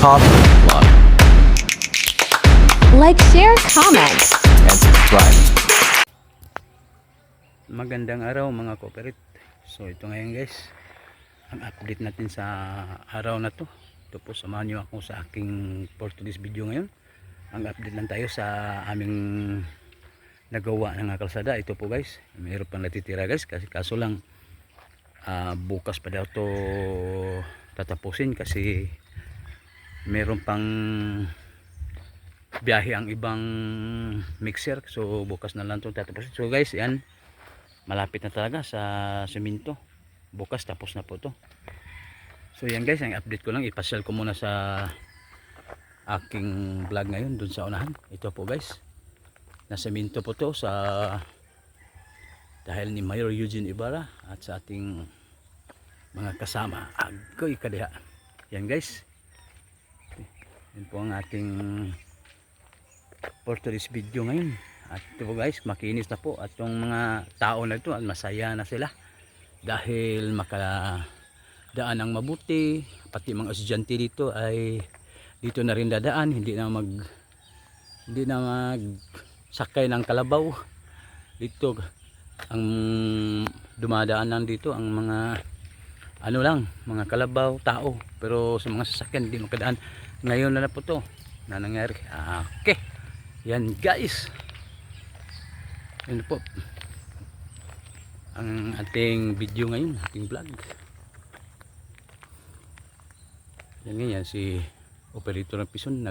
Top Vlog Like, share, comment. and subscribe. Magandang araw mga cooperate. So ito ngayon guys, ang update natin sa araw na to. Ito po, samahan nyo ako sa aking for today's video ngayon. Ang update lang tayo sa aming nagawa ng kalsada. Ito po guys, mayroon pang natitira guys, kasi kaso lang bukas pa daw to tatapusin kasi mayroon pang biyahe ang ibang mixer. So bukas na lang to tatapusin. So guys, yan, malapit na talaga sa semento. Bukas tapos na po to. So yan guys, ang update ko lang, ipasyal ko muna sa aking vlog ngayon dun sa unahan. Ito po guys, na semento po to sa dahil ni Mayor Eugene Ibarra at sa ating mga kasama. Agoy kadiha. Yan guys, yan po ang ating for today's video ngayon. At ito po guys, makinis na po at yung mga tao na ito, masaya na sila dahil makadaan ng mabuti. Pati mga estudyante dito ay dito na rin dadaan, hindi na mag sakay ng kalabaw. Dito ang dumadaan lang dito ang mga ano lang, mga kalabaw, tao, pero sa mga sasakyan hindi makadaan. Ngayon na po to na nangyari. Okay, yan guys, yun po ang ating video ngayon, ating vlog. Yan nga, si operator ng pison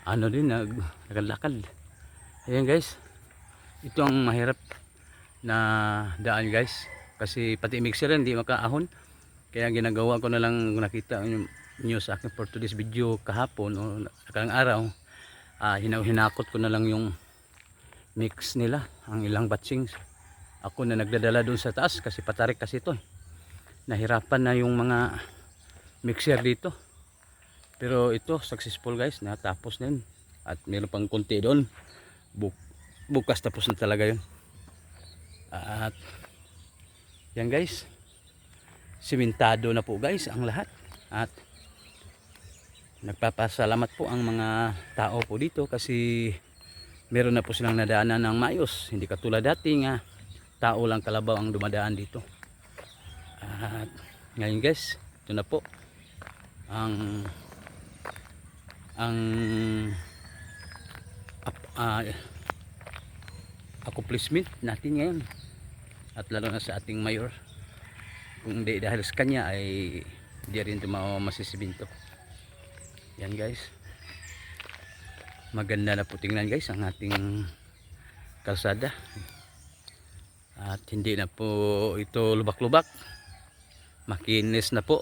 naglalakad. Ayan guys, ito ang mahirap na daan guys, kasi pati mixer hindi makaahon. Kaya ginagawa ko na lang, nakita nyo sa akin for today's video kahapon o nakarang araw, hinakot ko na lang yung mix nila, ang ilang batchings. Ako na nagdadala doon sa taas kasi patarik kasi ito. Nahirapan na yung mga mixer dito. Pero ito successful guys, natapos na yun. At meron pang konti doon. Bukas tapos na talaga yun. At yan guys, simentado na po guys ang lahat. At nagpapasalamat po ang mga tao po dito kasi meron na po silang nadaanan ng maayos. Hindi katulad dati nga tao lang kalabaw ang dumadaan dito. At ngayon guys, ito na po ang accomplishment natin ngayon, at lalo na sa ating mayor. Kung hindi dahil sa kanya ay di rin masisibinto. Yan guys, maganda na po tingnan guys ang ating kalsada. At hindi na po ito lubak-lubak, makinis na po.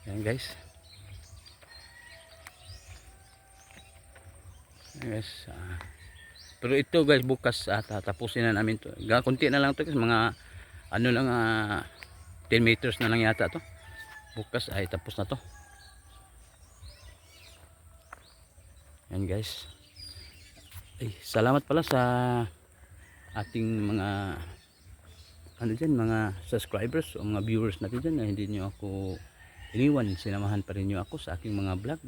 Yan guys. Yes, pero ito guys, bukas tatapusin na namin to. Kunti na lang to guys, mga ano lang, 10 meters na lang yata to. Bukas ay tapos na to. Yan guys. Ay, salamat pala sa ating mga ano dyan, mga subscribers o mga viewers natin dyan na hindi nyo ako iniwan. Sinamahan pa rin nyo ako sa aking mga vlog.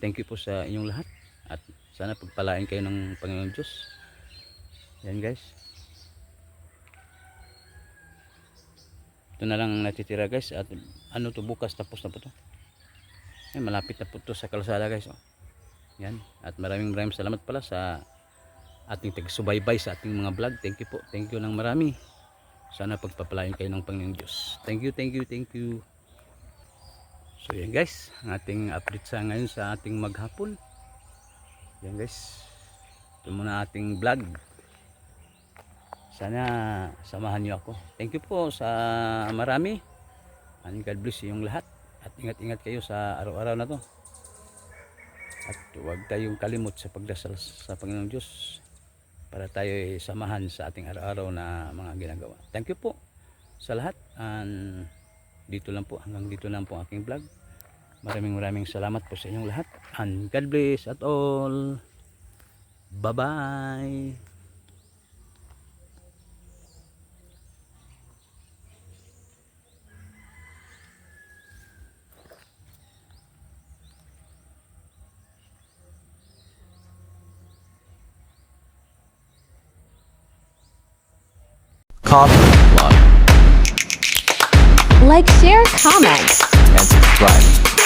Thank you po sa inyong lahat. At sana pagpalain kayo ng Panginoon Diyos. Yan guys. Ito na lang natitira guys. At ano to, bukas tapos na po to. Ay, malapit na po to sa kalsada guys. Yan. At maraming salamat pala sa ating tagsubaybay sa ating mga vlog. Thank you po. Thank you ng marami. Sana pagpapalain kayo ng Panginoon Diyos. Thank you, thank you, thank you. So yan guys, ang ating update sa ngayon sa ating maghapon. Yan guys, ito muna ating vlog. Sana samahan nyo ako. Thank you po sa marami. And God bless yung lahat. At ingat-ingat kayo sa araw-araw na to. At huwag tayong kalimot sa pagdasal sa Panginoong Diyos para tayo ay samahan sa ating araw-araw na mga ginagawa. Thank you po sa lahat. And dito lang po, hanggang dito lang po ang aking vlog. Maraming salamat po sa inyong lahat. And God bless at all. Bye-bye. Confident Vlog Like, share, comment. and subscribe.